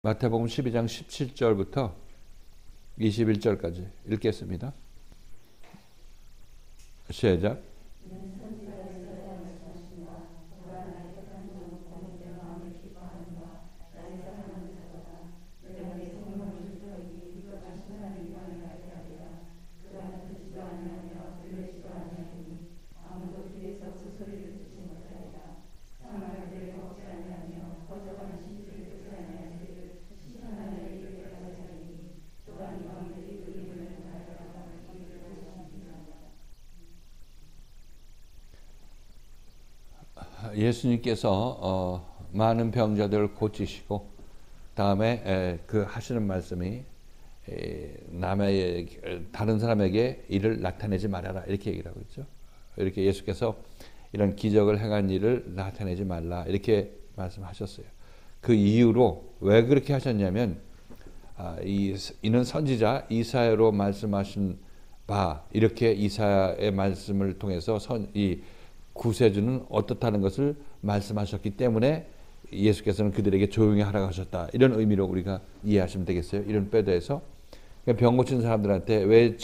마태복음 12장 17절부터 21절까지 읽겠습니다. 시작. 예수님께서 많은 병자들을 고치시고 다음에 그 하시는 말씀이 다른 사람에게 이를 나타내지 말아라 이렇게 얘기를 하고 있죠. 이렇게 예수께서 이런 기적을 행한 일을 나타내지 말라 이렇게 말씀하셨어요. 그 이유로 왜 그렇게 하셨냐면 이는 선지자 이사야로 말씀하신 바 이렇게 이사야의 말씀을 통해서 이 구세주는 어떻다는 것을 말씀하셨기 때문에 예수께서는 그들에게 조용히 하라고 하셨다. 이런 의미로 우리가 이해하시면 되겠어요. 이런 빼도에서 병 고친 사람들한테 왜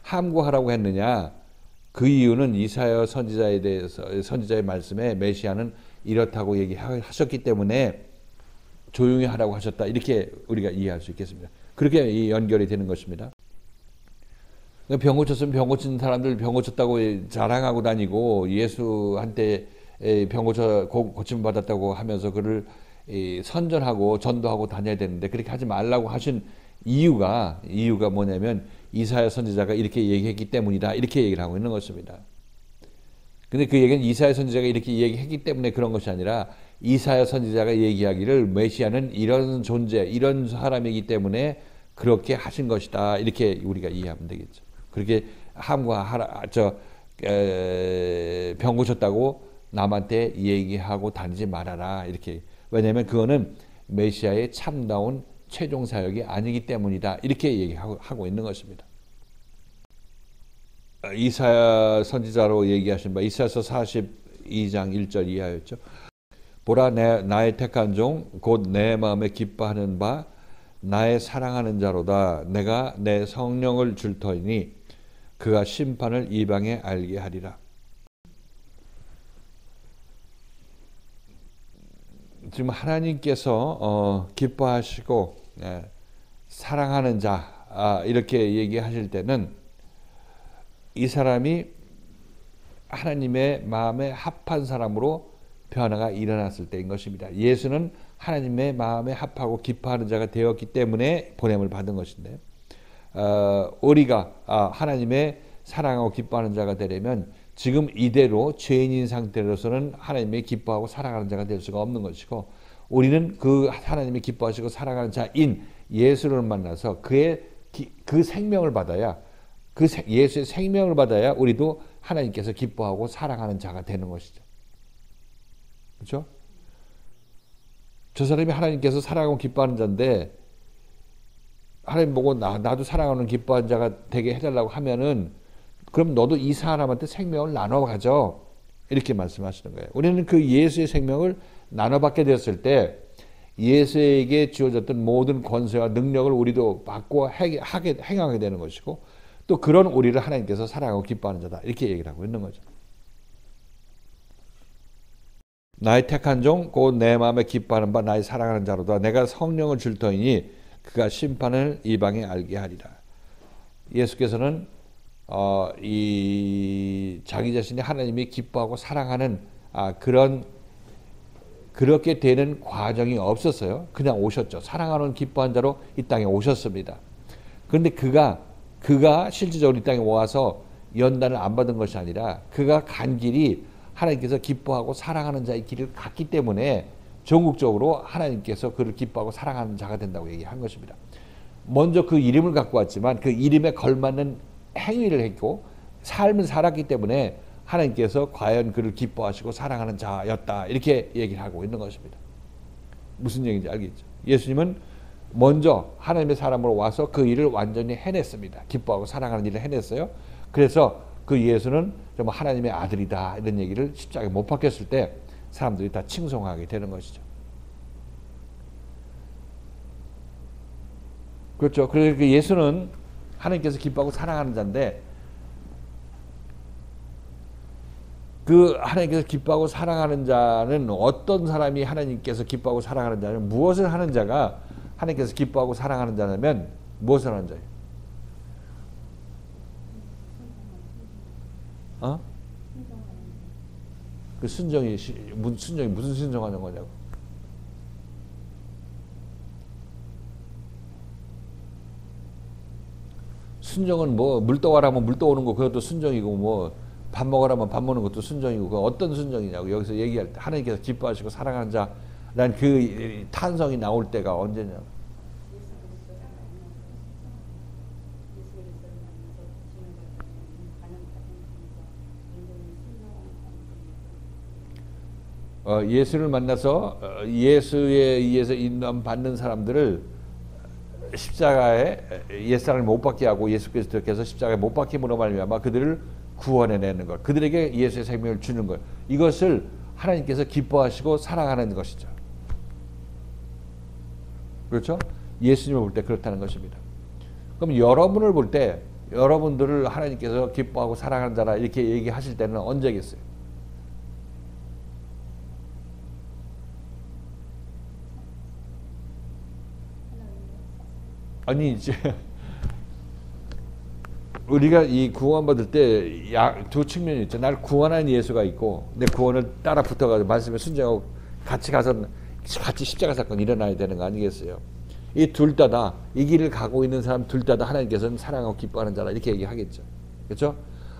함구하라고 했느냐. 그 이유는 이사야 선지자에 대해서 선지자의 말씀에 메시아는 이렇다고 얘기하셨기 때문에 조용히 하라고 하셨다. 이렇게 우리가 이해할 수 있겠습니다. 그렇게 연결이 되는 것입니다. 병 고쳤으면 병 고친 사람들 병 고쳤다고 자랑하고 다니고 예수한테 병 고침 받았다고 하면서 그를 선전하고 전도하고 다녀야 되는데 그렇게 하지 말라고 하신 이유가 뭐냐면 이사야 선지자가 이렇게 얘기했기 때문이다. 이렇게 얘기를 하고 있는 것입니다. 근데 그 얘기는 이사야 선지자가 이렇게 얘기했기 때문에 그런 것이 아니라 이사야 선지자가 얘기하기를 메시아는 이런 존재, 이런 사람이기 때문에 그렇게 하신 것이다. 이렇게 우리가 이해하면 되겠죠. 그렇게 병 고쳤다고 남한테 얘기하고 다니지 말아라. 이렇게. 왜냐하면 그거는 메시아의 참다운 최종 사역이 아니기 때문이다. 이렇게 얘기하고 있는 것입니다. 이사야 선지자로 얘기하신 바 이사야서 42장 1절 이하였죠. 보라 나의 택한 종 곧 내 마음에 기뻐하는 바 나의 사랑하는 자로다. 내가 내 성령을 줄 터이니 그가 심판을 이방에 알게 하리라. 지금 하나님께서 기뻐하시고 사랑하는 자 이렇게 얘기하실 때는 이 사람이 하나님의 마음에 합한 사람으로 변화가 일어났을 때인 것입니다. 예수는 하나님의 마음에 합하고 기뻐하는 자가 되었기 때문에 보냄을 받은 것인데 우리가 하나님의 사랑하고 기뻐하는 자가 되려면 지금 이대로 죄인인 상태로서는 하나님의 기뻐하고 사랑하는 자가 될 수가 없는 것이고 우리는 그 하나님이 기뻐하시고 사랑하는 자인 예수를 만나서 그 생명을 받아야 예수의 생명을 받아야 우리도 하나님께서 기뻐하고 사랑하는 자가 되는 것이죠. 그렇죠? 저 사람이 하나님께서 사랑하고 기뻐하는 자인데 하나님 보고 나도 사랑하는 기뻐하는 자가 되게 해달라고 하면은 그럼 너도 이 사람한테 생명을 나눠 가져. 이렇게 말씀하시는 거예요. 우리는 그 예수의 생명을 나눠받게 되었을 때 예수에게 주어졌던 모든 권세와 능력을 우리도 받고 행하게 되는 것이고 또 그런 우리를 하나님께서 사랑하고 기뻐하는 자다. 이렇게 얘기를 하고 있는 거죠. 나의 택한 종 곧 내 마음에 기뻐하는 바 나의 사랑하는 자로다. 내가 성령을 줄 터이니 그가 심판을 이방에 알게 하리라. 예수께서는 자기 자신이 하나님이 기뻐하고 사랑하는 그렇게 되는 과정이 없었어요. 그냥 오셨죠. 사랑하는 기뻐한 자로 이 땅에 오셨습니다. 그런데 그가 실질적으로 이 땅에 와서 연단을 안 받은 것이 아니라 그가 간 길이 하나님께서 기뻐하고 사랑하는 자의 길을 갔기 때문에 전국적으로 하나님께서 그를 기뻐하고 사랑하는 자가 된다고 얘기한 것입니다. 먼저 그 이름을 갖고 왔지만 그 이름에 걸맞는 행위를 했고 삶을 살았기 때문에 하나님께서 과연 그를 기뻐하시고 사랑하는 자였다. 이렇게 얘기를 하고 있는 것입니다. 무슨 얘기인지 알겠죠? 예수님은 먼저 하나님의 사람으로 와서 그 일을 완전히 해냈습니다. 기뻐하고 사랑하는 일을 해냈어요. 그래서 그 예수는 정말 하나님의 아들이다. 이런 얘기를 십자가에 못 박혔을 때 사람들이 다 칭송하게 되는 것이죠. 그렇죠. 그래서 그 예수는 하나님께서 기뻐하고 사랑하는 자인데 그 하나님께서 기뻐하고 사랑하는 자는 어떤 사람이 하나님께서 기뻐하고 사랑하는 자는 무엇을 하는 자가 하나님께서 기뻐하고 사랑하는 자냐면 무엇을 하는 자예요? 어? 그 순종이 무슨 순종하는 거냐고. 순종은 뭐 물 떠와라면 물 떠오는 거 그것도 순종이고 뭐 밥 먹으라면 밥 먹는 것도 순종이고 그 어떤 순종이냐고. 여기서 얘기할 때 하나님께서 기뻐하시고 사랑하는 자라는 그 탄성이 나올 때가 언제냐고. 예수를 만나서 예수에 의해서 인도함 받는 사람들을 십자가에 옛사람을 못 박게 하고 예수 그리스도께서 십자가에 못 박힘으로 말미암아 그들을 구원해내는 것, 그들에게 예수의 생명을 주는 것, 이것을 하나님께서 기뻐하시고 사랑하는 것이죠. 그렇죠? 예수님을 볼 때 그렇다는 것입니다. 그럼 여러분을 볼 때 여러분들을 하나님께서 기뻐하고 사랑하는 자라 이렇게 얘기하실 때는 언제겠어요? 아니 이제 우리가 이 구원받을 때 두 측면이 있죠. 날 구원한 예수가 있고 내 구원을 따라 붙어가지고 말씀에 순종하고 같이 가서 같이 십자가 사건 일어나야 되는 거 아니겠어요? 이 둘 다다 이 길을 가고 있는 사람 둘 다다 하나님께서는 사랑하고 기뻐하는 자라 이렇게 얘기하겠죠. 그렇죠?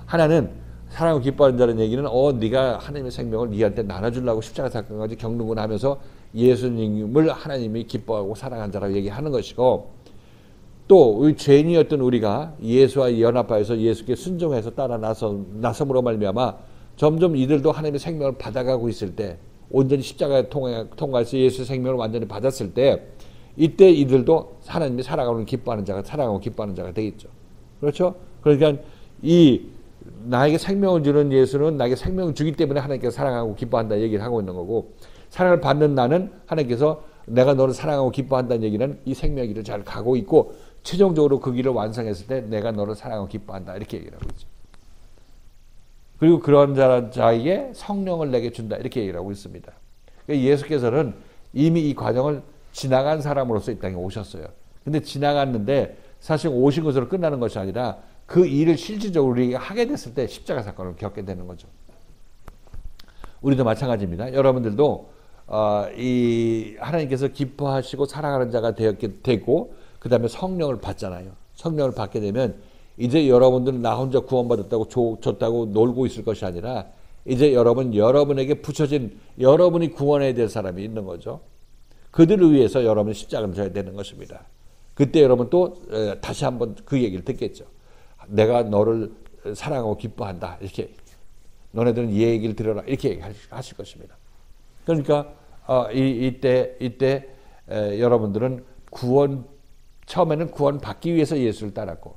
하나는 사랑하고 기뻐하는 자라는 얘기는 네가 하나님의 생명을 네한테 나눠주려고 십자가 사건까지 겪는구나 하면서 예수님을 하나님이 기뻐하고 사랑하는 자라고 얘기하는 것이고, 또 죄인이었던 우리가 예수와 연합하여서 예수께 순종해서 따라 나섬으로 말미암아 점점 이들도 하나님의 생명을 받아가고 있을 때, 온전히 십자가에 통과해서 예수의 생명을 완전히 받았을 때, 이때 이들도 하나님이 사랑하고 기뻐하는 자가 되겠죠. 그렇죠? 그러니까 이 나에게 생명을 주는 예수는 나에게 생명을 주기 때문에 하나님께서 사랑하고 기뻐한다 얘기를 하고 있는 거고, 사랑을 받는 나는 하나님께서 내가 너를 사랑하고 기뻐한다는 얘기는 이 생명의 길을 잘 가고 있고 최종적으로 그 길을 완성했을 때 내가 너를 사랑하고 기뻐한다 이렇게 얘기를 하고 있죠. 그리고 그런 자에게 성령을 내게 준다 이렇게 얘기를 하고 있습니다. 그러니까 예수께서는 이미 이 과정을 지나간 사람으로서 이 땅에 오셨어요. 근데 지나갔는데 사실 오신 것으로 끝나는 것이 아니라 그 일을 실질적으로 우리가 하게 됐을 때 십자가 사건을 겪게 되는 거죠. 우리도 마찬가지입니다. 여러분들도 이 하나님께서 기뻐하시고 사랑하는 자가 되고 그 다음에 성령을 받잖아요. 성령을 받게 되면 이제 여러분들은 나 혼자 구원받았다고 줬다고 놀고 있을 것이 아니라 이제 여러분에게 붙여진 여러분이 구원해야 될 사람이 있는 거죠. 그들을 위해서 여러분이 십자가를 져야 되는 것입니다. 그때 여러분 또 다시 한번 그 얘기를 듣겠죠. 내가 너를 사랑하고 기뻐한다. 이렇게 너네들은 이 얘기를 들어라. 이렇게 얘기하실 것입니다. 그러니까 이때 여러분들은 처음에는 구원받기 위해서 예수를 따랐고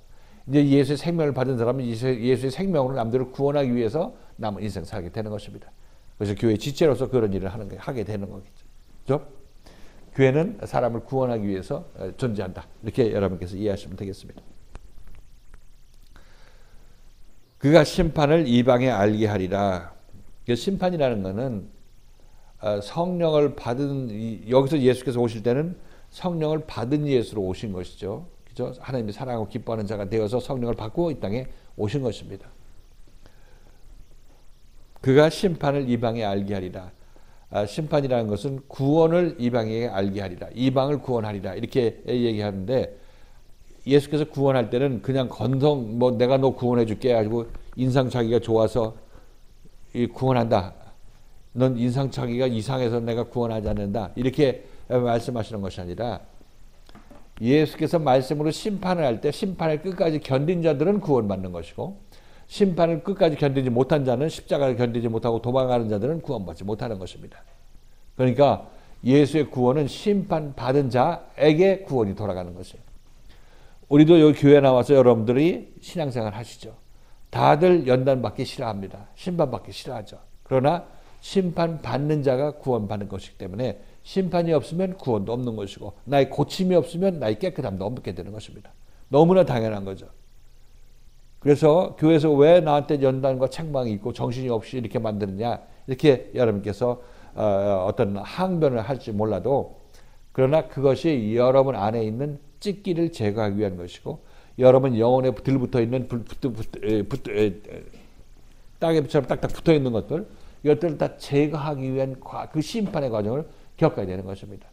이제 예수의 생명을 받은 사람은 예수의 생명으로 남들을 구원하기 위해서 남은 인생 살게 되는 것입니다. 그래서 교회 지체로서 그런 일을 하게 되는 거겠죠. 그렇죠? 교회는 사람을 구원하기 위해서 존재한다. 이렇게 여러분께서 이해하시면 되겠습니다. 그가 심판을 이방에 알게 하리라. 심판이라는 것은 성령을 받은, 여기서 예수께서 오실 때는 성령을 받은 예수로 오신 것이죠. 그죠? 하나님이 사랑하고 기뻐하는 자가 되어서 성령을 받고 이 땅에 오신 것입니다. 그가 심판을 이방에 알게 하리라. 심판이라는 것은 구원을 이방에 알게 하리라. 이방을 구원하리라. 이렇게 얘기하는데, 예수께서 구원할 때는 그냥 내가 너 구원해 줄게 가지고 인상착의가 좋아서 구원한다. 넌 인상착의가 이상해서 내가 구원하지 않는다. 이렇게 말씀하시는 것이 아니라 예수께서 말씀으로 심판을 할 때 심판을 끝까지 견딘 자들은 구원받는 것이고, 심판을 끝까지 견디지 못한 자는, 십자가를 견디지 못하고 도망가는 자들은 구원받지 못하는 것입니다. 그러니까 예수의 구원은 심판받은 자에게 구원이 돌아가는 것이에요. 우리도 여기 교회 나와서 여러분들이 신앙생활 하시죠. 다들 연단받기 싫어합니다. 심판받기 싫어하죠. 그러나 심판받는 자가 구원받는 것이기 때문에 심판이 없으면 구원도 없는 것이고 나의 고침이 없으면 나의 깨끗함도 없게 되는 것입니다. 너무나 당연한 거죠. 그래서 교회에서 왜 나한테 연단과 책망이 있고 정신이 없이 이렇게 만드느냐 이렇게 여러분께서 어떤 항변을 할지 몰라도 그러나 그것이 여러분 안에 있는 찢기를 제거하기 위한 것이고 여러분 영혼에 들붙어 있는 따개비처럼 딱딱 붙어 있는 것들 이것들을 다 제거하기 위한 그 심판의 과정을 겪어야 되는 것입니다.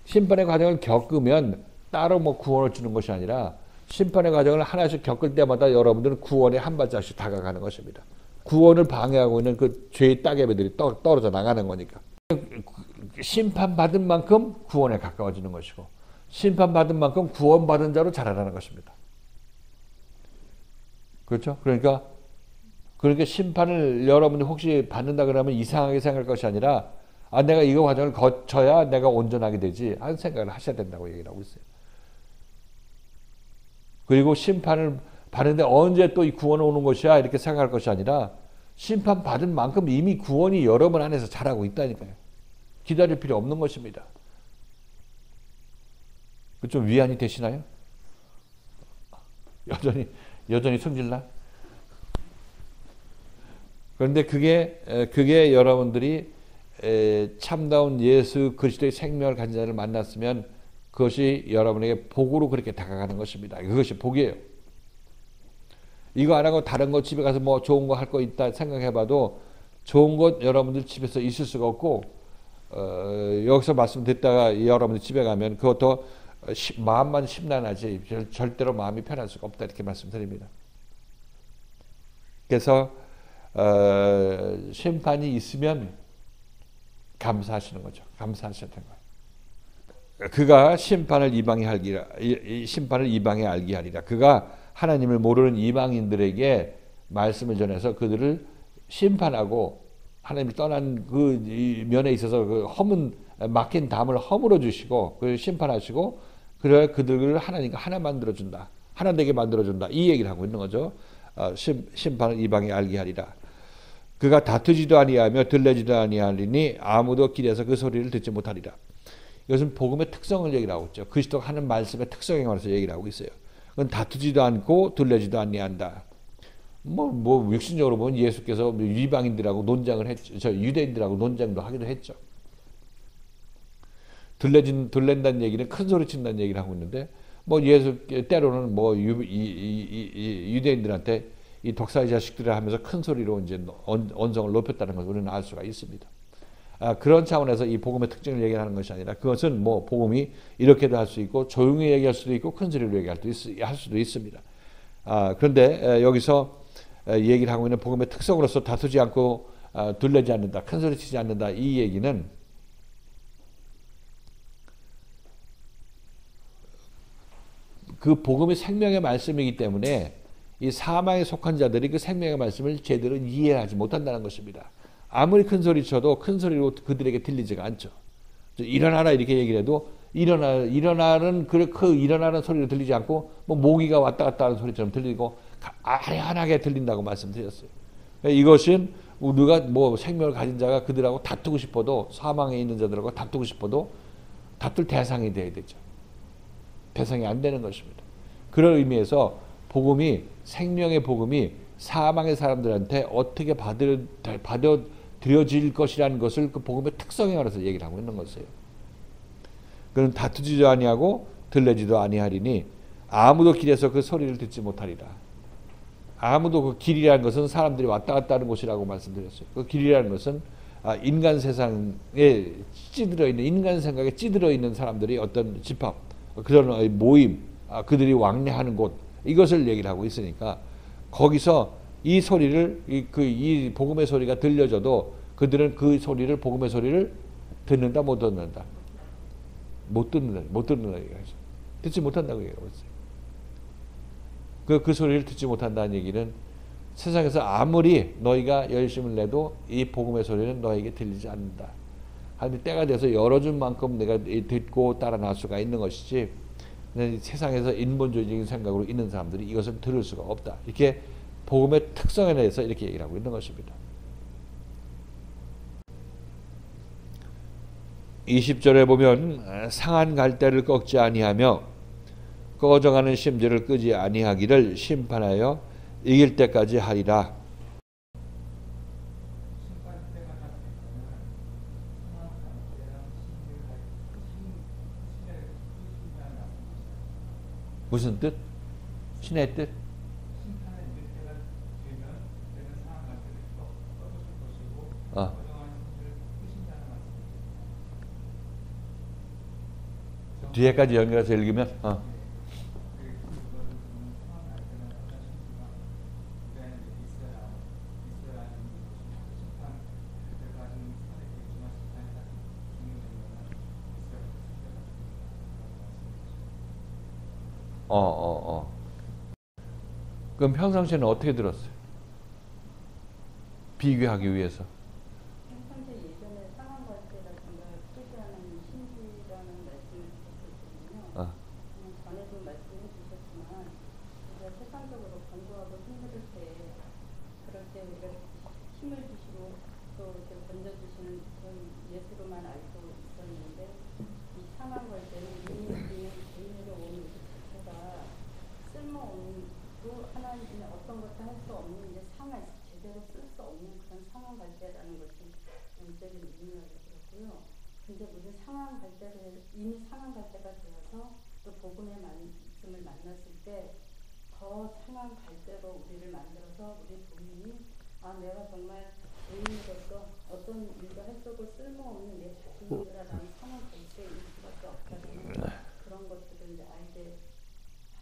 심판의 과정을 겪으면 따로 뭐 구원을 주는 것이 아니라 심판의 과정을 하나씩 겪을 때마다 여러분들은 구원에 한 발짝씩 다가가는 것입니다. 구원을 방해하고 있는 그 죄의 따개비들이 떨어져 나가는 거니까. 심판받은 만큼 구원에 가까워지는 것이고 심판받은 만큼 구원받은 자로 자라나는 것입니다. 그렇죠? 그러니까 심판을 여러분이 혹시 받는다 그러면 이상하게 생각할 것이 아니라 내가 이거 과정을 거쳐야 내가 온전하게 되지 하는 생각을 하셔야 된다고 얘기를 하고 있어요. 그리고 심판을 받는데 언제 또 이 구원이 오는 것이야 이렇게 생각할 것이 아니라 심판 받은 만큼 이미 구원이 여러분 안에서 자라고 있다니까요. 기다릴 필요 없는 것입니다. 좀 위안이 되시나요? 여전히 성질나? 그런데 그게 여러분들이 참다운 예수 그리스도의 생명을 가진 자를 만났으면 그것이 여러분에게 복으로 그렇게 다가가는 것입니다. 그것이 복이에요. 이거 안 하고 다른 거 집에 가서 뭐 좋은 거 할 거 있다 생각해봐도 좋은 것 여러분들 집에서 있을 수가 없고 여기서 말씀 듣다가 여러분들 집에 가면 그것도 마음만 심란하지 절대로 마음이 편할 수가 없다 이렇게 말씀드립니다. 그래서 심판이 있으면 감사하시는 거죠. 감사하셔야 되는 거예요. 그가 심판을 이방에 알게 하리라. 그가 하나님을 모르는 이방인들에게 말씀을 전해서 그들을 심판하고 하나님이 떠난 그 면에 있어서 그 막힌 담을 허물어 주시고 그 심판하시고 그래 그들을 하나님과 하나 만들어 준다. 하나 되게 만들어 준다. 이 얘기를 하고 있는 거죠. 심판을 이방에 알게 하리라. 그가 다투지도 아니하며 들레지도 아니하리니 아무도 길에서 그 소리를 듣지 못하리라. 이것은 복음의 특성을 얘기를 하고 있죠. 그리스도가 하는 말씀의 특성에 관해서 얘기를 하고 있어요. 그건 다투지도 않고 들레지도 아니한다. 뭐 육신적으로 보면 예수께서 이방인들하고 논장을 했죠. 유대인들하고 논장도 하기도 했죠. 들렌다는 얘기는 큰 소리 친다는 얘기를 하고 있는데 뭐 예수 때로는 뭐 유대인들한테 이 독사의 자식들을 하면서 큰 소리로 이제 언성을 높였다는 것을 우리는 알 수가 있습니다. 그런 차원에서 이 복음의 특징을 얘기하는 것이 아니라 그것은 뭐 복음이 이렇게도 할 수 있고 조용히 얘기할 수도 있고 큰 소리로 얘기할 수도 있습니다. 그런데 여기서 얘기를 하고 있는 복음의 특성으로서 다투지 않고 둘레지 않는다, 큰 소리 치지 않는다 이 얘기는 그 복음이 생명의 말씀이기 때문에 이 사망에 속한 자들이 그 생명의 말씀을 제대로 이해하지 못한다는 것입니다. 아무리 큰 소리 쳐도 큰 소리로 그들에게 들리지가 않죠. 일어나라 이렇게 얘기를 해도 일어나는 소리로 들리지 않고 뭐 모기가 왔다 갔다 하는 소리처럼 들리고 아련하게 들린다고 말씀드렸어요. 이것은 우리가 뭐 생명을 가진 자가 그들하고 다투고 싶어도 사망에 있는 자들하고 다투고 싶어도 다툴 대상이 돼야 되죠. 대상이 안 되는 것입니다. 그런 의미에서 생명의 복음이 사망의 사람들한테 어떻게 받아들여질 것이라는 것을 그 복음의 특성에 관해서 얘기를 하고 있는 것이에요. 그는 다투지도 아니하고 들레지도 아니하리니 아무도 길에서 그 소리를 듣지 못하리라. 아무도 그 길이라는 것은 사람들이 왔다 갔다 하는 곳이라고 말씀드렸어요. 그 길이라는 것은 인간 세상에 찌들어 있는 인간 생각에 찌들어 있는 사람들이 어떤 집합, 그런 모임, 그들이 왕래하는 곳 이것을 얘기를 하고 있으니까 거기서 이 소리를 이 복음의 소리가 들려져도 그들은 그 소리를 복음의 소리를 듣는다 못 듣는다 못 듣는다 얘기하죠. 듣지 못한다고 얘기하고 있어요. 그 소리를 듣지 못한다는 얘기는 세상에서 아무리 너희가 열심을 내도 이 복음의 소리는 너에게 들리지 않는다. 하는데 때가 돼서 열어준 만큼 내가 듣고 따라 나올 수가 있는 것이지 세상에서 인본주의적인 생각으로 있는 사람들이 이것을 들을 수가 없다. 이렇게 복음의 특성에 대해서 이렇게 얘기를 하고 있는 것입니다. 20절에 보면 상한 갈대를 꺾지 아니하며 꺼져가는 심지를 끄지 아니하기를 심판하여 이길 때까지 하리라. 무슨 뜻? 신의 뜻? 뒤에까지 연결해서 읽으면 그럼 평상시에는 어떻게 들었어요? 비교하기 위해서. 평상시에 예전에 상황 갈대라든가 표시하는 신비라는 말씀을 주셨거든요. 전에도 말씀해 주셨지만 우리가 세상적으로 건조하고 힘들 때 그럴 때 우리가 힘을 주시고 또 이렇게 건져주시는 그런 예수로만 알고 있었는데 이 상황 갈대는 이미 우리는 개인으로 오는 그 자체가 쓸모없는 또 하나님의 어떤 것도 할 수 없는 이제 상황 제대로 쓸 수 없는 그런 상황 갈대라는 것이 문제를 의미하게 되었고요. 근데 우리 상황 갈대를 이미 상황 갈대가 되어서 또 복음의 말씀을 만났을 때 더 상황 갈대로 우리를 만들어서 우리 본인이 내가 정말 죄인으로서 어떤 일도 할 수 없고 쓸모없는 내 자신이라는 상황 갈대에 있을 수밖에 없다는 그런 것들을 이제 알게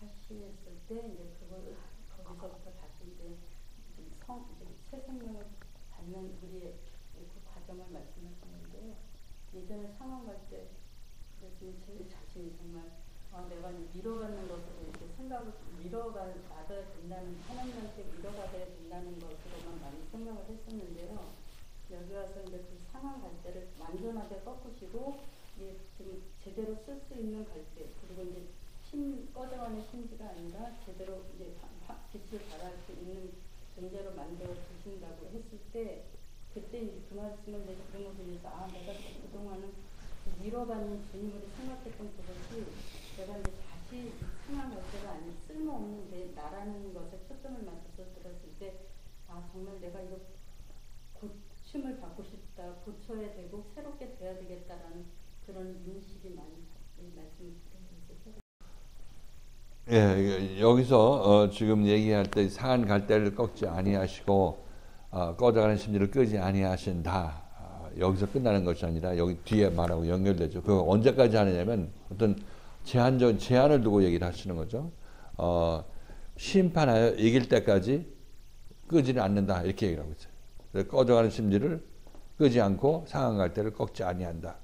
하셨을 때 이제 그걸 거기서부터 다시 이제 새 생명을 받는 우리의 그 과정을 말씀하시는데요. 예전에 상황 갈 때 그랬으면 제 자신이 정말 내가 위로받는 것으로 이렇게 생각을 위로가 받아야 된다는 하나님한테 위로가 돼야 된다는 것으로만 많이 생각을 했었는데요. 여기 와서 이제 그 상황 갈 때를 완전하게 꺾으시고 지금 제대로 쓸 수 있는 갈대 그리고 이제 꺼져가는 심지가 아니라 제대로 이제 빛을 발할 수 있는 존재로 만들어 주신다고 했을 때 그때 이제 그 말씀을 이제 들으면서 내가 그동안은 위로받는 주님으로 생각했던 그것이 내가 이제 다시 상황할 때가 아닌 쓸모없는 내 나라는 것에 초점을 맞춰서 들었을 때 정말 내가 이거 고침을 받고 싶다 고쳐야 되고 새롭게 돼야 되겠다라는 그런 인식이 많이 말씀을 드리면서 예, 여기서 지금 얘기할 때 상한 갈대를 꺾지 아니하시고 꺼져가는 심지를 끄지 아니하신다. 여기서 끝나는 것이 아니라 여기 뒤에 말하고 연결되죠. 그거 언제까지 하느냐면 어떤 제한을 두고 얘기를 하시는 거죠. 심판하여 이길 때까지 끄지는 않는다. 이렇게 얘기를 하고 있어요. 그래서 꺼져가는 심지를 끄지 않고 상한 갈대를 꺾지 아니한다.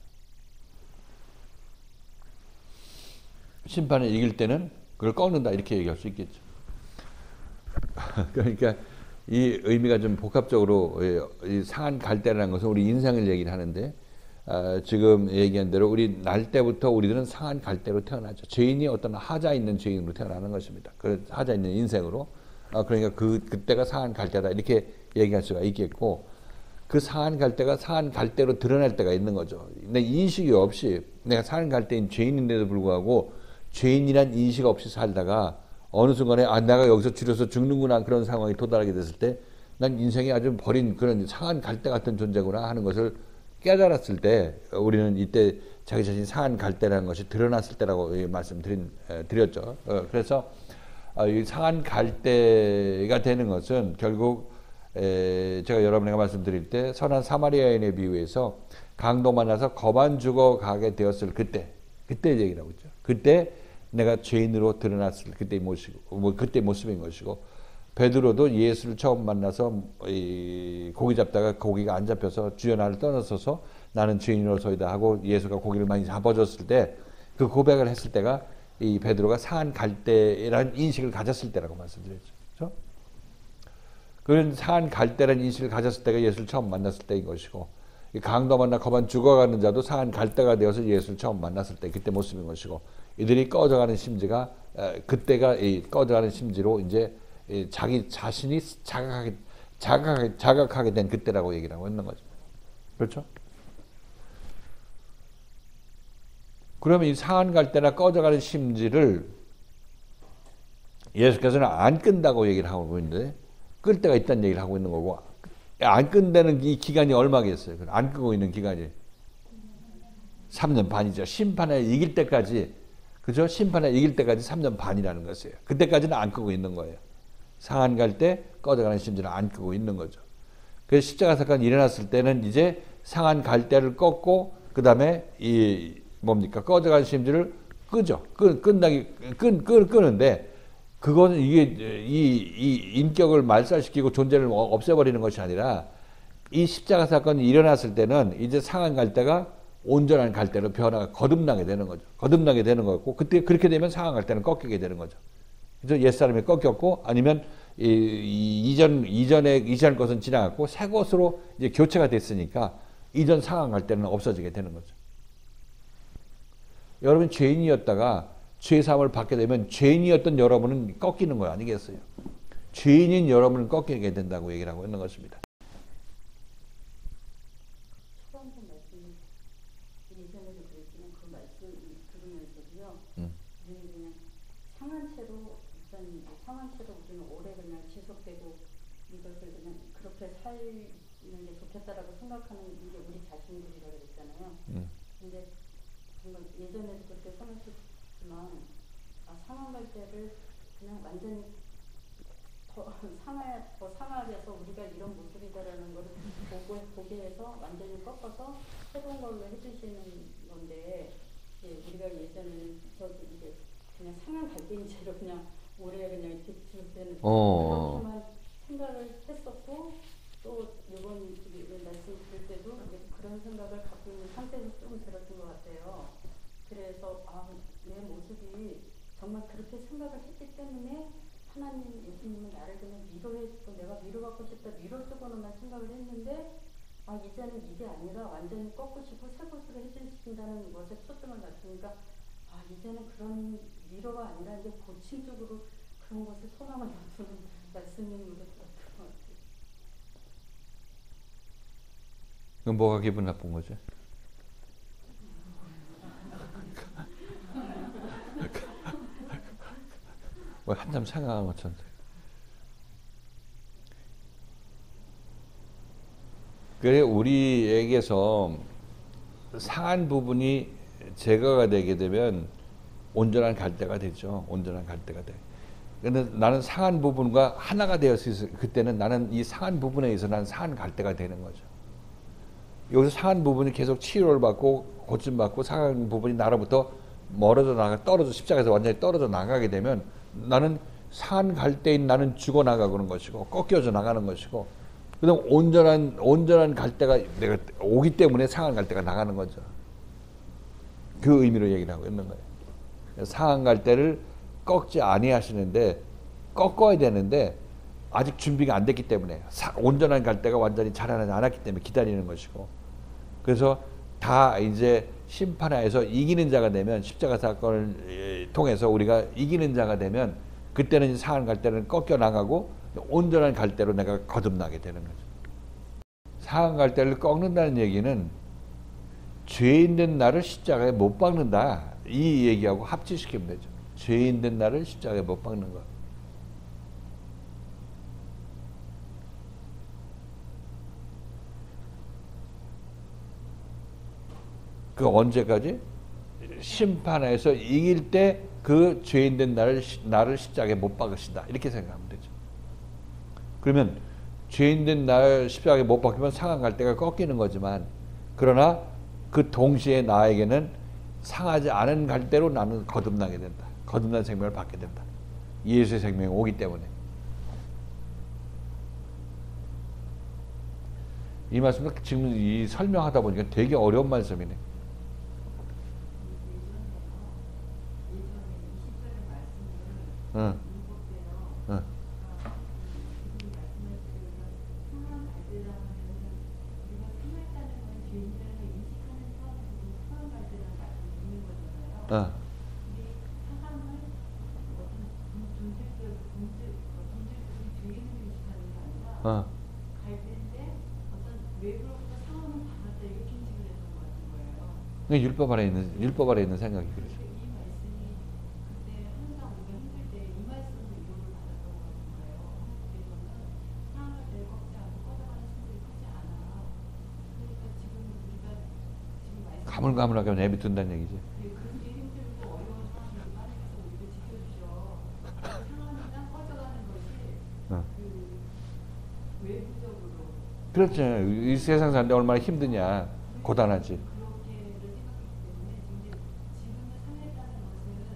심판을 이길 때는 그걸 꺾는다 이렇게 얘기할 수 있겠죠. 그러니까 이 의미가 좀 복합적으로 이 상한 갈대라는 것은 우리 인생을 얘기를 하는데 지금 얘기한 대로 우리 날 때부터 우리들은 상한 갈대로 태어나죠. 죄인이 어떤 하자 있는 죄인으로 태어나는 것입니다. 그 하자 있는 인생으로 그러니까 그때가 상한 갈대다 이렇게 얘기할 수가 있겠고 그 상한 갈대가 상한 갈대로 드러날 때가 있는 거죠. 내 인식이 없이 내가 상한 갈대인 죄인인데도 불구하고 죄인이란 인식 없이 살다가 어느 순간에 내가 여기서 줄여서 죽는구나 그런 상황에 도달하게 됐을 때 난 인생이 아주 버린 그런 상한 갈대 같은 존재구나 하는 것을 깨달았을 때 우리는 이때 자기 자신이 상한 갈대라는 것이 드러났을 때라고 말씀드렸죠. 그래서 이 상한 갈대가 되는 것은 결국 제가 여러분에게 말씀드릴 때 선한 사마리아인의 비유에서 강도 만나서 거반 죽어 가게 되었을 그때 얘기를 하고 있죠. 그때 내가 죄인으로 드러났을 그때 모습인 것이고 베드로도 예수를 처음 만나서 고기 잡다가 고기가 안 잡혀서 주여 나를 떠나서서 나는 죄인으로서이다 하고 예수가 고기를 많이 잡아줬을 때 그 고백을 했을 때가 이 베드로가 상한 갈대라는 인식을 가졌을 때라고 말씀드렸죠. 그렇죠? 그런 상한 갈대라는 인식을 가졌을 때가 예수를 처음 만났을 때인 것이고 강도 만나 거반 죽어가는 자도 상한 갈대가 되어서 예수를 처음 만났을 때 그때 모습인 것이고 이들이 꺼져가는 심지가 그때가 이 꺼져가는 심지로 이제 자기 자신이 자각하게 된 그때라고 얘기를 하고 있는 거죠. 그렇죠? 그러면 이 상한 갈대나 꺼져가는 심지를 예수께서는 안 끈다고 얘기를 하고 있는데 끌 때가 있다는 얘기를 하고 있는 거고 안 끈다는 이 기간이 얼마겠어요? 안 끄고 있는 기간이 3년 반이죠. 심판에 이길 때까지 그죠? 심판에 이길 때까지 3년 반이라는 것이에요. 그때까지는 안 끄고 있는 거예요. 상한 갈대 꺼져가는 심지를 안 끄고 있는 거죠. 그래서 십자가 사건이 일어났을 때는 이제 상한 갈대를 꺾고 그 다음에 이 뭡니까 꺼져가는 심지를 끄죠. 끄는데 그거는 이게 이 인격을 말살시키고 존재를 없애버리는 것이 아니라 이 십자가 사건이 일어났을 때는 이제 상한 갈대가 온전한 갈대로 변화가 거듭나게 되는 거죠. 거듭나게 되는 거고 그때 그렇게 되면 상한 갈대는 꺾이게 되는 거죠. 그래서 옛사람이 꺾였고 아니면 이전 것은 지나갔고 새 것으로 이제 교체가 됐으니까 이전 상한 갈대는 없어지게 되는 거죠. 여러분 죄인이었다가 죄사함을 받게 되면 죄인이었던 여러분은 꺾이는 거 아니겠어요? 죄인인 여러분은 꺾이게 된다고 얘기를 하고 있는 것입니다. 처음 본 말씀 예전에도 그랬지만 그 말씀 들으면서도요. 우리는 그냥 상한 채로 우선 상한 채로 우리는 오래 그냥 지속되고 이것을 그냥 그렇게 살는 게 좋겠다라고 생각하는 게 우리 자신들이라고 그랬잖아요. 근데 정말 예전에도 그렇게 생각했지만 상한 갈대를 그냥 완전히 더 상하게 해서 우리가 이런 모습이다라는 걸 보게 해서 완전히 꺾어서 새로운 걸로 해주시는 건데 우리가 예전에는 저기 이제 그냥 상한 갈대인 채로 그냥 오래 그냥 이렇게 지속되는 그렇게만 생각을 했었고 또 이번 말씀 들을 때도 그런 생각을 갖고 있는 상태에서 좀 들었던 것 같아요. 그래서 내 모습이 정말 그렇게 생각을 했기 때문에 하나님, 예수님은 나를 그냥 위로해주고 내가 위로받고 싶다, 위로적으로만 생각을 했는데 이제는 이게 아니라 완전히 꺾으시고 새 것으로 해주신다는 것에 초점을 맞추니까 이제는 그런 위로가 아니라 이제 고침 쪽으로 그런 것에 소망을 맞추는 말씀인 것을 들었던 것 같아요. 그럼 뭐가 기분 나쁜 거죠? 뭐 한참 생각한 것처럼. 그래 우리에게서 상한 부분이 제거가 되게 되면 온전한 갈대가 되죠. 온전한 갈대가 돼. 근데 나는 상한 부분과 하나가 되었을 때 그때는 나는 이 상한 부분에 의해서 나는 상한 갈대가 되는 거죠. 여기서 상한 부분이 계속 치료를 받고 고침받고 상한 부분이 나로부터 멀어져 떨어져 십자가에서 완전히 떨어져 나가게 되면 나는 상한 갈대인 나는 죽어나가는 것이고 꺾여져 나가는 것이고 그다음 온전한 갈대가 내가 오기 때문에 상한 갈대가 나가는 거죠. 그 의미로 얘기를 하고 있는 거예요. 상한 갈대를 꺾지 아니하시는데 꺾어야 되는데 아직 준비가 안 됐기 때문에 온전한 갈대가 완전히 자라나지 않았기 때문에 기다리는 것이고 그래서 다 이제 심판하에서 이기는 자가 되면 십자가 사건을 통해서 우리가 이기는 자가 되면 그때는 상한 갈대는 꺾여 나가고 온전한 갈대로 내가 거듭나게 되는 거죠. 상한 갈대를 꺾는다는 얘기는 죄인 된 나를 십자가에 못 박는다 이 얘기하고 합치시키면 되죠. 죄인 된 나를 십자가에 못 박는 것. 그 언제까지? 심판에서 이길 때 그 죄인된 나를 십자가에 못 박으신다. 이렇게 생각하면 되죠. 그러면 죄인된 나를 십자가에 못 박히면 상한 갈대가 꺾이는 거지만 그러나 그 동시에 나에게는 상하지 않은 갈대로 나는 거듭나게 된다. 거듭난 생명을 받게 된다. 예수의 생명이 오기 때문에. 이 말씀은 지금 이 설명하다 보니까 되게 어려운 말씀이네. 응. 응. 율법 아래 있는 생각이 그러죠. 이 말씀이 그때 항상 우리가 힘들 때 이 말씀으로 위로를 받았던 것 같은데요. 하나님께서는 사랑할 때 꺾지 않고 꺼져가는 신들이 크지 않아. 그러니까 지금 우리가 지금 말씀 가물가물하게 내비둔다는 얘기지. 그렇게 힘들고 어려운 상황이지만 하나님께서 우리를 지켜주셔. 상황이나 꺼져가는 것이 그 외부적으로 그렇죠. 이 세상 사는데 얼마나 힘드냐, 고단하지. 그렇게를 생각했기 때문에 지금은 살겠다는 것은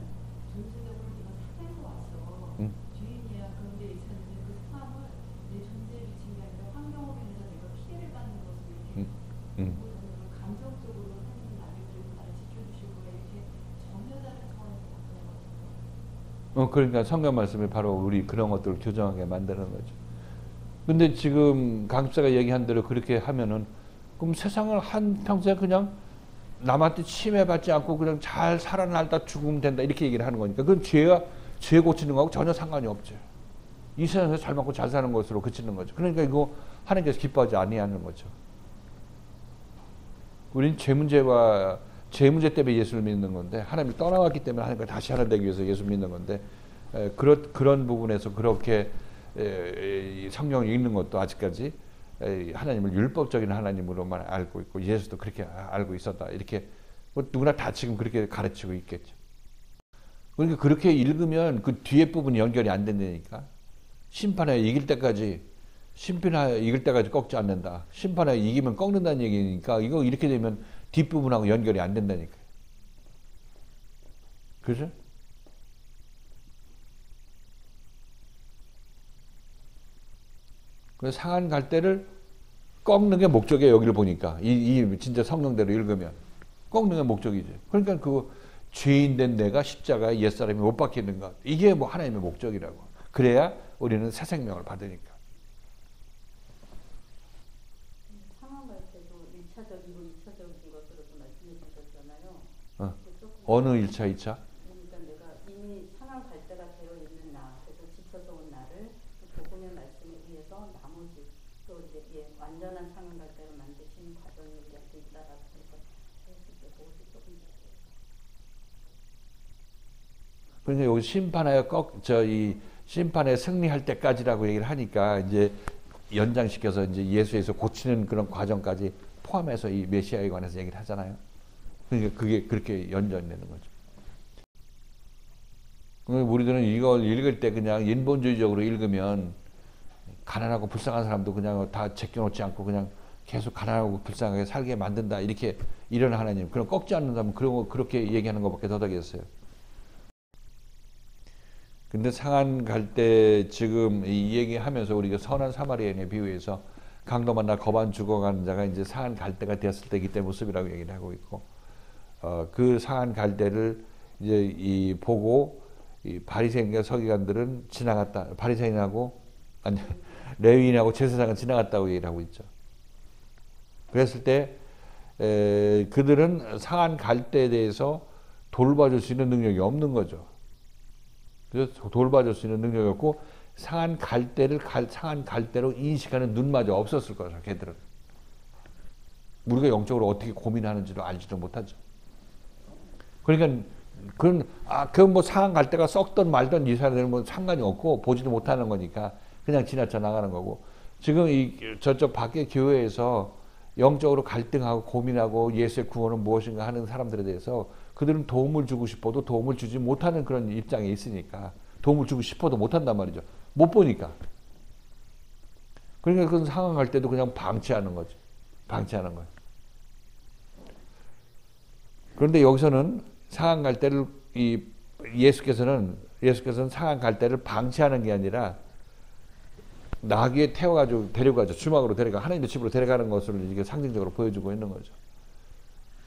존재적으로 네가 살고 왔어. 응. 주인이야. 그런데 있었는데 그 상황을 내 존재에 비친 게 아니라 환경으로 인해서 내가 피해를 받는 것을 이렇게 보고서는 감정적으로 하나님 나를 그리고 나를 지켜주실 거야. 이렇게 전혀 다른 차원에서 바꾸는 거죠. 그러니까 성경 말씀이 바로 우리 그런 것들을 교정하게 만드는 거죠. 근데 지금 강집사가 얘기한 대로 그렇게 하면은 그럼 세상을 한평생 그냥 남한테 침해받지 않고 그냥 잘 살아날다 죽으면 된다 이렇게 얘기를 하는 거니까 그건 죄 고치는 거하고 전혀 상관이 없죠. 이 세상에서 잘 먹고 잘 사는 것으로 그치는 거죠. 그러니까 이거 하나님께서 기뻐하지 아니하는 거죠. 우리는 죄 문제 때문에 예수를 믿는 건데 하나님이 떠나왔기 때문에 하나님과 다시 하나 되기 위해서 예수 믿는 건데 그런 부분에서 그렇게 성경을 읽는 것도 아직까지 하나님을 율법적인 하나님으로만 알고 있고 예수도 그렇게 알고 있었다. 이렇게 누구나 다 지금 그렇게 가르치고 있겠죠. 그러니까 그렇게 읽으면 그 뒤에 부분이 연결이 안 된다니까. 심판에 이길 때까지 꺾지 않는다. 심판에 이기면 꺾는다는 얘기니까 이거 이렇게 되면 뒷부분하고 연결이 안 된다니까. 그죠? 그래서 상한 갈대를 꺾는 게 목적이에요. 여기를 보니까 이 진짜 성경대로 읽으면 꺾는 게 목적이죠. 그러니까 그 죄인된 내가 십자가에 옛사람이 못 박히는 것 이게 뭐 하나님의 목적이라고. 그래야 우리는 새 생명을 받으니까. 상황 갈 때도 1차적이고 2차적인 것으로도 말씀해 주셨잖아요. 어느 1차, 2차? 그러니까 내가 이미 상황 갈 때가 되어 있는 나, 그래서 지쳐서 온 나를 복음의 말씀에 의해서 나머지 또 이제 완전한 상황 갈 때로 만드시는 과정이 우리한테 있다라고 해서 그것이 조금 그러니까 여기 심판에 승리할 때까지라고 얘기를 하니까 이제 연장시켜서 이제 예수에서 고치는 그런 과정까지 포함해서 이 메시아에 관해서 얘기를 하잖아요. 그러니까 그게 그렇게 연전되는 거죠. 우리들은 이걸 읽을 때 그냥 인본주의적으로 읽으면 가난하고 불쌍한 사람도 그냥 다 제껴놓지 않고 그냥 계속 가난하고 불쌍하게 살게 만든다. 이렇게 이런 하나님. 그럼 꺾지 않는다면 그렇게 얘기하는 것밖에 더 되겠어요. 근데 상한 갈 때 지금 이 얘기하면서 우리가 선한 사마리아인의 비유에서 강도 만나 거반 죽어가는 자가 이제 상한 갈 때가 되었을 때 그때 모습이라고 얘기를 하고 있고, 그 상한 갈 때를 이제 보고 이 바리새인과 서기관들은 지나갔다. 바리새인하고 아니 레위인하고 제사장은 지나갔다고 얘기를 하고 있죠. 그랬을 때 그들은 상한 갈 때에 대해서 돌봐줄 수 있는 능력이 없는 거죠. 그래서 돌봐줄 수 있는 능력이 없고 상한 갈대로 인식하는 눈마저 없었을 거죠. 걔들은. 우리가 영적으로 어떻게 고민하는지도 알지도 못하죠. 그러니까 그건 뭐 상한 갈대가 썩던 말던 이 사람들은 뭐 상관이 없고 보지도 못하는 거니까 그냥 지나쳐 나가는 거고, 지금 저쪽 밖에 교회에서 영적으로 갈등하고 고민하고 예수의 구원은 무엇인가 하는 사람들에 대해서 그들은 도움을 주고 싶어도 도움을 주지 못하는 그런 입장에 있으니까 도움을 주고 싶어도 못한단 말이죠. 못 보니까. 그러니까 그건 상황 갈 때도 그냥 방치하는 거죠. 방치하는 거예요. 그런데 여기서는 상황 갈 때를 예수께서는 상황 갈 때를 방치하는 게 아니라 나귀에 태워가지고 데려가죠. 주막으로 데려가 하나님의 집으로 데려가는 것을 이게 상징적으로 보여주고 있는 거죠.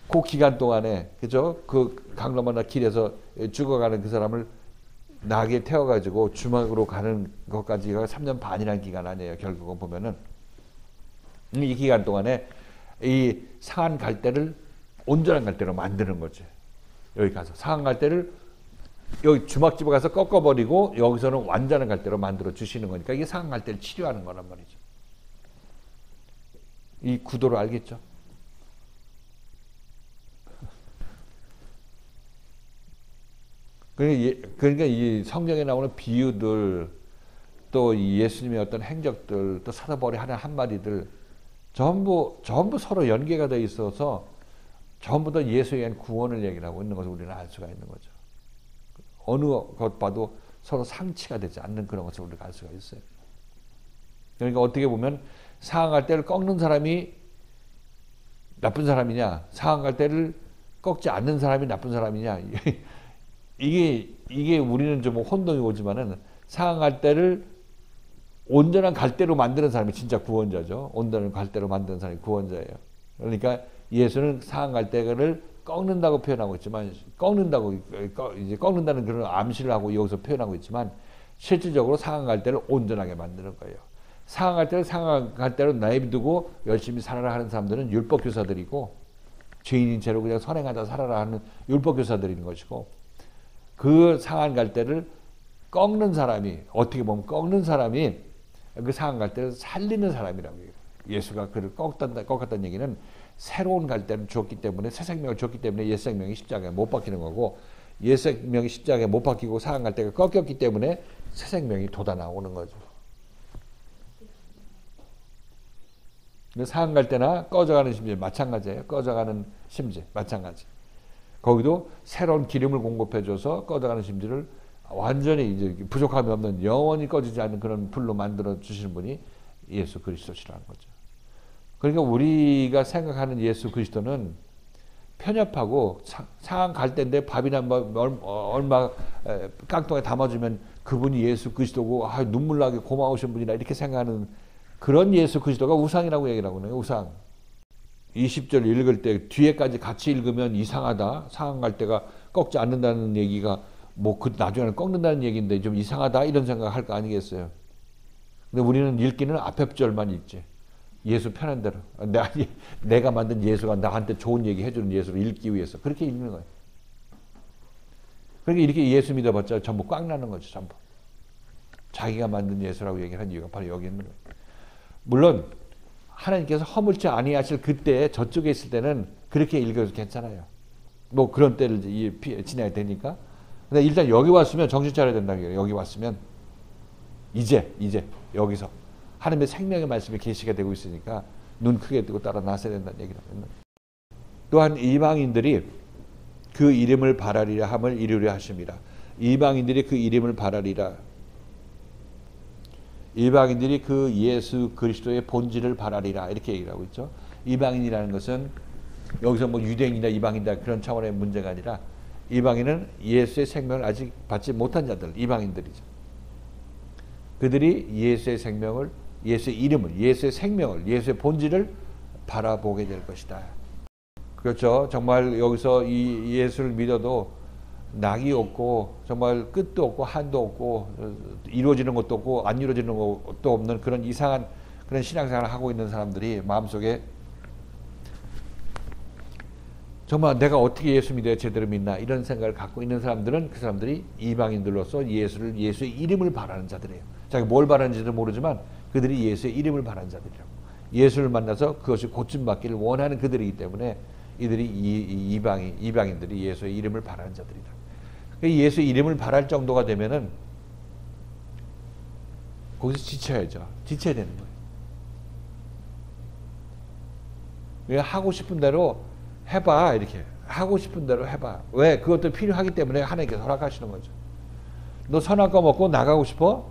그 기간 동안에 그죠? 그 강로 만나 길에서 죽어가는 그 사람을 나귀에 태워가지고 주막으로 가는 것까지가 3년 반이라는 기간 아니에요. 결국은 보면은 이 기간 동안에 이 상한 갈대를 온전한 갈대로 만드는 거지. 여기 가서 상한 갈대를 여기 주막집에 가서 꺾어버리고 여기서는 완전한 갈대로 만들어 주시는 거니까 이게 상한 갈대를 치료하는 거란 말이죠. 이 구도를 알겠죠? 그러니까 이 성경에 나오는 비유들, 또 예수님의 어떤 행적들, 또 사도바울이 하는 한마디들 전부 서로 연계가 돼 있어서 전부 다 예수에 의한 구원을 얘기를 하고 있는 것을 우리는 알 수가 있는 거죠. 어느 것 봐도 서로 상치가 되지 않는 그런 것을 우리가 알 수가 있어요. 그러니까 어떻게 보면 상한 갈대를 꺾는 사람이 나쁜 사람이냐, 상한 갈대를 꺾지 않는 사람이 나쁜 사람이냐, 이게 우리는 좀 혼동이 오지만은 상한 갈대를 온전한 갈대로 만드는 사람이 진짜 구원자죠. 온전한 갈대로 만드는 사람이 구원자예요. 그러니까 예수는 상한 갈대를 꺾는다고 표현하고 있지만, 꺾는다는 그런 암시를 하고 여기서 표현하고 있지만, 실질적으로 상한 갈대를 온전하게 만드는 거예요. 상한 갈대를 상한 갈대로 내비두고 열심히 살아라 하는 사람들은 율법교사들이고, 죄인인 채로 그냥 선행하다 살아라 하는 율법교사들인 것이고, 그 상한 갈대를 꺾는 사람이, 어떻게 보면 꺾는 사람이 그 상한 갈대를 살리는 사람이라고 해요. 예수가 그를 꺾었다는 얘기는 새로운 갈대를 주었기 때문에, 새 생명을 주었기 때문에 옛 생명이 십자가에 못 박히는 거고, 옛 생명이 십자가에 못 박히고 상한 갈대가 꺾였기 때문에 새 생명이 돋아나오는 거죠. 상한 갈대나 꺼져가는 심지 마찬가지예요. 꺼져가는 심지 마찬가지. 거기도 새로운 기름을 공급해줘서 꺼져가는 심지를 완전히 이제 부족함이 없는 영원히 꺼지지 않는 그런 불로 만들어 주시는 분이 예수 그리스도시라는 거죠. 그러니까 우리가 생각하는 예수 그리스도는 편협하고 상한 갈대인데 밥이나 얼마 깡통에 담아주면 그분이 예수 그리스도고 눈물 나게 고마우신 분이라 이렇게 생각하는 그런 예수 그리스도가 우상이라고 얘기를 하거든요. 우상. 20절 읽을 때 뒤에까지 같이 읽으면 이상하다. 상한 갈대가 꺾지 않는다는 얘기가 그 나중에는 꺾는다는 얘기인데 좀 이상하다 이런 생각할 거 아니겠어요. 근데 우리는 읽기는 앞에 절만 읽지. 예수 편한 대로. 내가 만든 예수가 나한테 좋은 얘기 해주는 예수를 읽기 위해서 그렇게 읽는 거예요. 그러니까 이렇게 예수 믿어봤자 전부 꽉 나는 거죠. 전부. 자기가 만든 예수라고 얘기하는 이유가 바로 여기 있는 거예요. 물론 하나님께서 허물지 아니하실 그때 저쪽에 있을 때는 그렇게 읽어도 괜찮아요. 뭐 그런 때를 지나야 되니까. 근데 일단 여기 왔으면 정신 차려야 된다는 거예요. 여기 왔으면 이제 여기서 하나님의 생명의 말씀이 계시가 되고 있으니까 눈 크게 뜨고 따라 나서야 된다는 얘기를 합니다. 또한 이방인들이 그 이름을 바라리라 함을 이루려 하십니다. 이방인들이 그 이름을 바라리라. 이방인들이 그 예수 그리스도의 본질을 바라리라 이렇게 얘기를 하고 있죠. 이방인이라는 것은 여기서 뭐 유대인이나 이방인이다 그런 차원의 문제가 아니라 이방인은 예수의 생명을 아직 받지 못한 자들, 이방인들이죠. 그들이 예수의 생명을, 예수의 이름을, 예수의 생명을, 예수의 본질을 바라보게 될 것이다. 그렇죠. 정말 여기서 이 예수를 믿어도 낙이 없고 정말 끝도 없고 한도 없고 이루어지는 것도 없고 안 이루어지는 것도 없는 그런 이상한 그런 신앙생활을 하고 있는 사람들이 마음속에 정말 내가 어떻게 예수 믿어야 제대로 믿나 이런 생각을 갖고 있는 사람들은 그 사람들이 이방인들로서 예수의 이름을 바라는 자들이에요. 자기 뭘 바라는지도 모르지만 그들이 예수의 이름을 바라는 자들이라고. 예수를 만나서 그것이 고침받기를 원하는 그들이기 때문에 이들이 이방인들이 예수의 이름을 바라는 자들이다. 예수의 이름을 바랄 정도가 되면은 거기서 지쳐야죠. 지쳐야 되는 거예요. 하고 싶은 대로 해봐 이렇게 하고 싶은 대로 해봐. 왜? 그것도 필요하기 때문에 하나님께서 허락하시는 거죠. 너 선악과 먹고 나가고 싶어?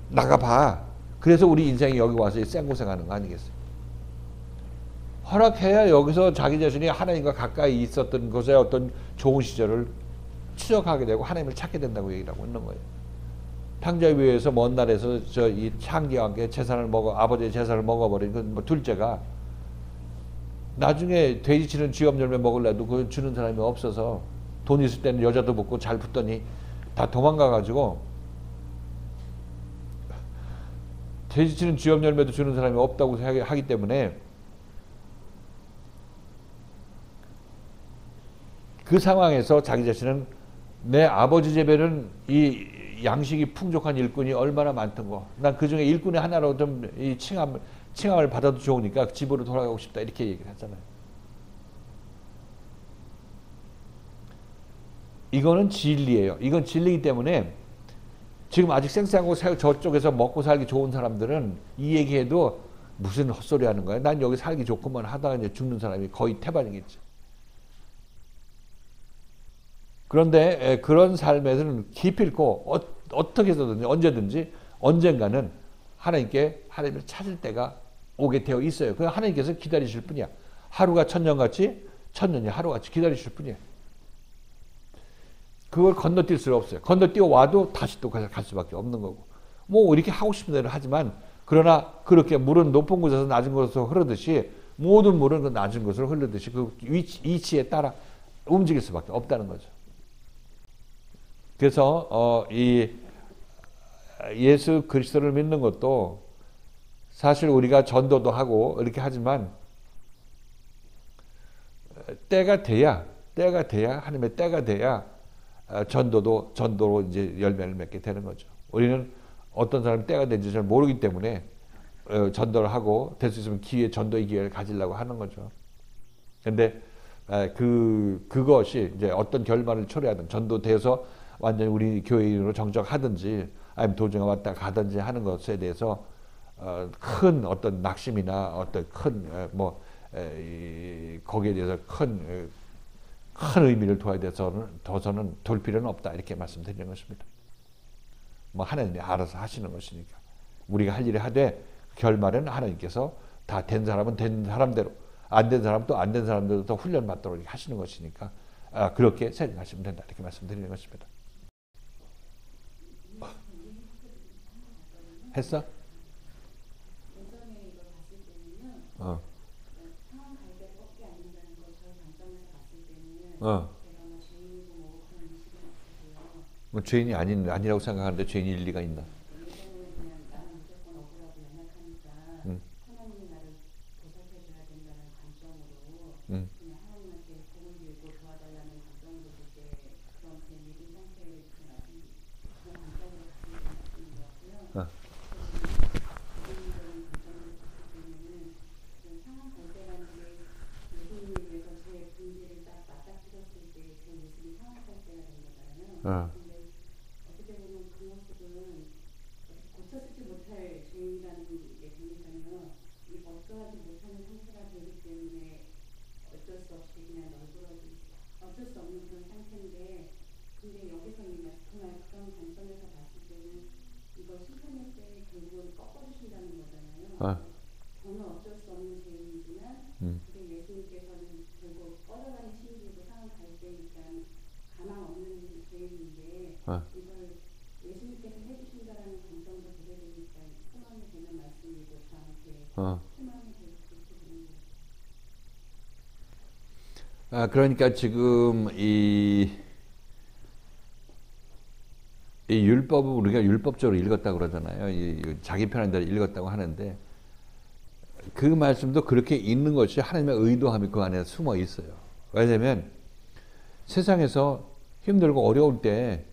나가봐. 그래서 우리 인생이 여기 와서 생고생하는 거 아니겠어요? 허락해야 여기서 자기 자신이 하나님과 가까이 있었던 것의 어떤 좋은 시절을 추적하게 되고 하나님을 찾게 된다고 얘기를 하고 있는 거예요. 탕자위에서 먼 날에서 이 창기와 함께 재산을 아버지의 재산을 먹어버린 그 둘째가 나중에 돼지 치는 쥐업 열매 먹으려도 그걸 주는 사람이 없어서 돈 있을 때는 여자도 붙고 잘 붙더니 다 도망가가지고 돼지 치는 쥐업 열매도 주는 사람이 없다고 하기 때문에 그 상황에서 자기 자신은 내 아버지 집에는 이 양식이 풍족한 일꾼이 얼마나 많던고. 난 그 중에 일꾼의 하나로 좀 이 칭함을 받아도 좋으니까 집으로 돌아가고 싶다. 이렇게 얘기를 하잖아요. 이거는 진리예요. 이건 진리이기 때문에 지금 아직 쌩쌩하고 저쪽에서 먹고 살기 좋은 사람들은 이 얘기해도 무슨 헛소리 하는 거야. 난 여기 살기 좋구만 하다가 이제 죽는 사람이 거의 태반이겠지. 그런데 그런 삶에서는 기필코 어떻게 해서든지 언제든지 언젠가는 하나님을 찾을 때가 오게 되어 있어요. 그 하나님께서 기다리실 뿐이야. 하루가 천년같이 천년이 하루같이 기다리실 뿐이에요. 그걸 건너뛸 수 없어요. 건너뛰어 와도 다시 또 갈 수밖에 없는 거고. 뭐 이렇게 하고 싶은 대로 하지만 그러나 그렇게 물은 높은 곳에서 낮은 곳으로 흐르듯이 모든 물은 그 낮은 곳으로 흐르듯이 그 위치에 따라 움직일 수밖에 없다는 거죠. 그래서 이 예수 그리스도를 믿는 것도 사실 우리가 전도도 하고 이렇게 하지만 때가 돼야 하나님의 때가 돼야 전도로 이제 열매를 맺게 되는 거죠. 우리는 어떤 사람 때가 된지 잘 모르기 때문에 전도를 하고 될 수 있으면 전도의 기회를 가지려고 하는 거죠. 근데 그것이 이제 어떤 결말을 초래하든 전도돼서 완전히 우리 교회인으로 정착하든지 아니면 도중에 왔다 가든지 하는 것에 대해서 큰 어떤 낙심이나 어떤 큰 거기에 대해서 큰 의미를 둬야 돼서는 둘 필요는 없다 이렇게 말씀드리는 것입니다. 뭐 하나님이 알아서 하시는 것이니까 우리가 할 일을 하되 결말은 하나님께서 다 된 사람은 된 사람대로 안 된 사람은 또 안 된 사람대로 더 훈련 받도록 하시는 것이니까 그렇게 생각하시면 된다 이렇게 말씀드리는 것입니다. 했어? 예전에 이거 봤을 때는요. 상황 갈 때 꺾기 아닌다는 걸 저희 관점에서 봤을 때는 제가 뭐 죄인이고 뭐 그런 인식은 없었고요. 뭐 죄인이 아니라고 생각하는데 죄인일 리가 있나? 예전에는 그냥 나는 무조건 억울하고 연약하니까 하나님이 나를 보살펴줘야 된다는 관점으로 그냥 하나님한테 공을 들고 도와달라는 관점으로 볼 때 그런 제 믿음 상태의 그런 관점으로 봤을 때 말씀인 것 같고요. 근데 어떻게 보면 그 모습은 고쳐쓰지 못할 죄인이라는 게 되니까요. 이 어떠하지 못하는 상태가 되기 때문에 어쩔 수 없이 그냥 널브러진 어쩔 수 없는 그런 상태인데 근데 여기서 정말 그런 관점에서 봤을 때는 이걸 심판할 때 결국은 꺾어주신다는 거잖아요. 저는 어쩔 수 없는 죄인이지만 근데 예수님께서는 결국 뻗어가는 신비고 상황 갈 때니까 가망 없는 죄인인데 이걸 예수님께서 해주신다라는 관점으로 보게 되니까 소망이 되는 말씀이고 저한테 소망이 되고 그렇게 되는 거예요. 그러니까 지금 이 율법을 우리가 율법적으로 읽었다고 그러잖아요. 자기 편한 대로 읽었다고 하는데 그 말씀도 그렇게 읽는 것이 하나님의 의도함이 그 안에 숨어 있어요. 왜냐하면 세상에서 힘들고 어려울 때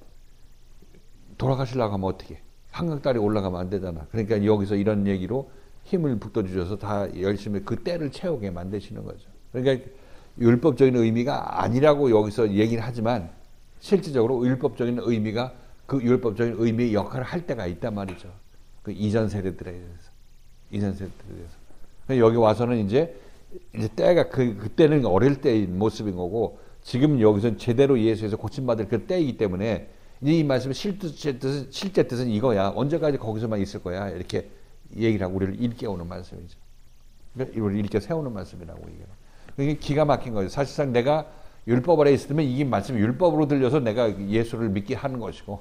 돌아가시려고 하면 어떻게 한강다리 올라가면 안 되잖아. 그러니까 여기서 이런 얘기로 힘을 북돋주셔서 다 열심히 그 때를 채우게 만드시는 거죠. 그러니까 율법적인 의미가 아니라고 여기서 얘기를 하지만 실질적으로 율법적인 의미가 그 율법적인 의미의 역할을 할 때가 있단 말이죠. 그 이전 세대들에 대해서. 여기 와서는 이제 때가 그때는 어릴 때의 모습인 거고 지금 여기서 제대로 예수에서 고침받을 그 때이기 때문에 이제 이 말씀의 실제 뜻은 이거야. 언제까지 거기서만 있을 거야. 이렇게 얘기를 하고 우리를 일깨우는 말씀이죠. 그러니까 우리를 일깨 세우는 말씀이라고 이게. 그게 기가 막힌 거죠. 사실상 내가 율법 아래 있으면 이 말씀이 율법으로 들려서 내가 예수를 믿게 하는 것이고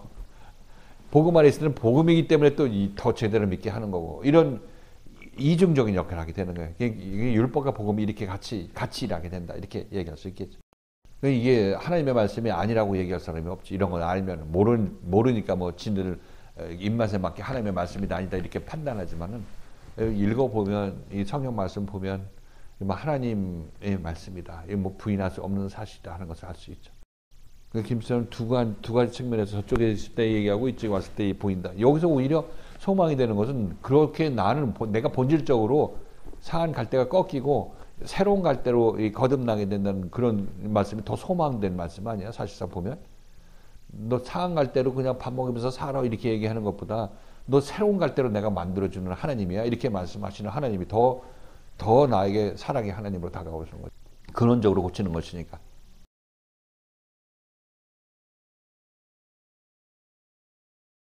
복음 아래 있으면 복음이기 때문에 또 더 제대로 믿게 하는 거고 이런 이중적인 역할을 하게 되는 거예요. 이게 율법과 복음이 이렇게 같이 일하게 된다. 이렇게 얘기할 수 있겠죠. 이게 하나님의 말씀이 아니라고 얘기할 사람이 없지. 이런 걸 알면 모르니까 뭐 진들 입맛에 맞게 하나님의 말씀이 아니다 이렇게 판단하지만은 읽어보면 이 성경 말씀 보면 하나님의 말씀이다. 뭐 부인할 수 없는 사실이다 하는 것을 알 수 있죠. 김수현 두 가지 측면에서 저쪽에 있을 때 얘기하고 이쪽에 왔을 때 보인다. 여기서 오히려 소망이 되는 것은 그렇게 내가 본질적으로 상한 갈대가 꺾이고 새로운 갈대로 거듭나게 된다는 그런 말씀이 더 소망된 말씀 아니야? 사실상 보면 너 상한 갈대로 그냥 밥 먹으면서 살아 이렇게 얘기하는 것보다 너 새로운 갈대로 내가 만들어주는 하나님이야 이렇게 말씀하시는 하나님이 더 나에게 사랑의 하나님으로 다가오시는 거죠. 근원적으로 고치는 것이니까.